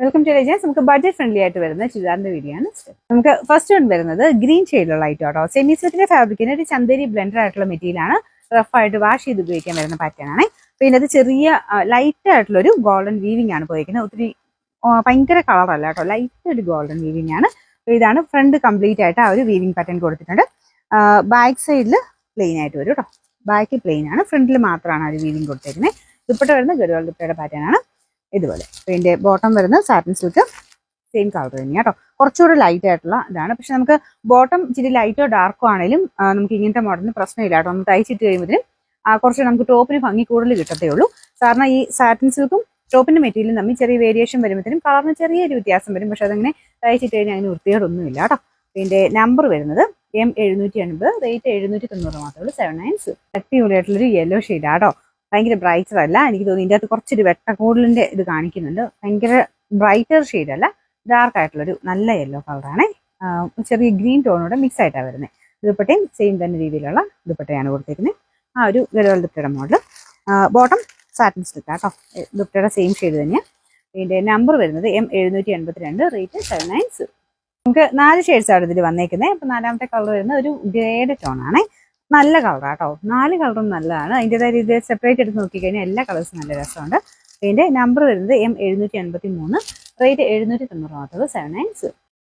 Welcome to രജൻസ്. നമുക്ക് budget friendly ആയിട്ട് വരുന്ന ചുരിദാറിന്റെ വീഡിയോ ആണ്. നമുക്ക് ഫസ്റ്റ് വൺ വരുന്നത് ഗ്രീൻ ഷെയ്ഡിലുള്ള ഐറ്റം കേട്ടോ. സെമി സിൽക്കിന്റെ ഫാബ്രിക്കിന് ഒരു ചന്ദേരി ബ്ലെൻഡർ ആയിട്ടുള്ള മെറ്റീരിയൽ ആണ്. റഫായിട്ട് വാഷ് ചെയ്ത് ഉപയോഗിക്കാൻ വരുന്ന പാറ്റേൺ ആണ്. പിന്നെ അത് ചെറിയ ലൈറ്റ് ആയിട്ടുള്ള ഒരു ഗോൾഡൻ വീവിംഗ് ആണ് പോയിരിക്കുന്നത്. ഒത്തിരി ഭയങ്കര കളറല്ല കേട്ടോ, ലൈറ്റ് ഒരു ഗോൾഡൻ വീവിംഗ് ആണ്. ഇതാണ് ഫ്രണ്ട് കംപ്ലീറ്റ് ആയിട്ട് ആ ഒരു വീവിംഗ് പാറ്റേൺ കൊടുത്തിട്ടുണ്ട്. ബാക്ക് സൈഡിൽ പ്ലെയിൻ ആയിട്ട് വരും കേട്ടോ. ബാക്ക് പ്ലെയിൻ ആണ്, ഫ്രണ്ടിൽ മാത്രമാണ് ആ ഒരു വീവിംഗ് കൊടുത്തേക്കുന്നത്. ദുപ്പട്ട വരുന്ന ഗരുവാൾ ദുപ്പട്ടയുടെ പാറ്റേൺ ആണ് ഇതുപോലെ. ഇതിന്റെ ബോട്ടം വരുന്നത് സാറ്റിൻ സിൽക്ക്, സെയിം കളർ തന്നെയാണ് കേട്ടോ. കുറച്ചുകൂടി ലൈറ്റ് ആയിട്ടുള്ള ഇതാണ്. പക്ഷെ നമുക്ക് ബോട്ടം ഇച്ചിരി ലൈറ്റോ ഡാർക്കോ ആണെങ്കിലും നമുക്ക് ഇങ്ങനത്തെ മോഡലിന് പ്രശ്നമില്ല കേട്ടോ. ഒന്ന് തയ്ച്ചിട്ട് കഴിയുമ്പോഴത്തേനും കുറച്ച് നമുക്ക് ടോപ്പിന് ഭംഗി കൂടുതൽ കിട്ടത്തേ ഉള്ളൂ. കാരണം ഈ സാറ്റിൻ സിൽക്കും ടോപ്പിന്റെ മെറ്റീരിയലും തമ്മിൽ ചെറിയ വേരിയേഷൻ വരുമ്പോഴത്തേനും കളറിന് ചെറിയൊരു വ്യത്യാസം വരും. പക്ഷെ അതങ്ങനെ തയ്ച്ചിട്ട് കഴിഞ്ഞാൽ അതിന് വൃത്തികേടൊന്നുമില്ല കേട്ടോ. ഇതിന്റെ നമ്പർ വരുന്നത് M780, റേറ്റ് 790 മാത്രമേ ഉള്ളൂ. 79. അടിപൊളിയായിട്ടുള്ളൊരു യെല്ലോ ഷെയ്ഡാട്ടോ. ഭയങ്കര ബ്രൈറ്റർ അല്ല, എനിക്ക് തോന്നി ഇതിൻ്റെ അകത്ത് കുറച്ചൊരു വെട്ടക്കൂടലിന്റെ ഇത് കാണിക്കുന്നുണ്ട്. ഭയങ്കര ബ്രൈറ്റർ ഷെയ്ഡ് അല്ല, ഡാർക്ക് ആയിട്ടുള്ളൊരു നല്ല യെല്ലോ കളറാണ്. ചെറിയ ഗ്രീൻ ടോണോടെ മിക്സ് ആയിട്ടാണ് വരുന്നത്. ദുപ്പട്ടയും സെയിം തന്നെ രീതിയിലുള്ള ദുപ്പട്ടയാണ് കൊടുത്തിരിക്കുന്നത്. ആ ഒരു ഗരുവാൾ ദുപ്പട്ടയുടെ മോഡൽ. ബോട്ടം സാറ്റിൻ സിൽക്ക് കേട്ടോ. ദുപ്പട്ടയുടെ സെയിം ഷെയ്ഡ് തന്നെയാണ്. ഇതിന്റെ നമ്പർ വരുന്നത് M782, റേറ്റ് 79. നമുക്ക് 4 ഷെയ്ഡ്സാണ് ഇതിൽ വന്നേക്കുന്നത്. അപ്പൊ നാലാമത്തെ കളർ വരുന്ന ഒരു ഗ്രേഡ് ടോണാണ്. നല്ല കളറാട്ടോ. 4 കളറും നല്ലതാണ്. അതിൻ്റെതായ രീതിയിൽ സെപ്പറേറ്റ് എടുത്ത് നോക്കിക്കഴിഞ്ഞാൽ എല്ലാ കളേഴ്സും നല്ല രസമുണ്ട്. ഇതിന്റെ നമ്പർ വരുന്നത് M783, റേറ്റ് 790 മാത്രമേ ഉള്ളൂ. 79.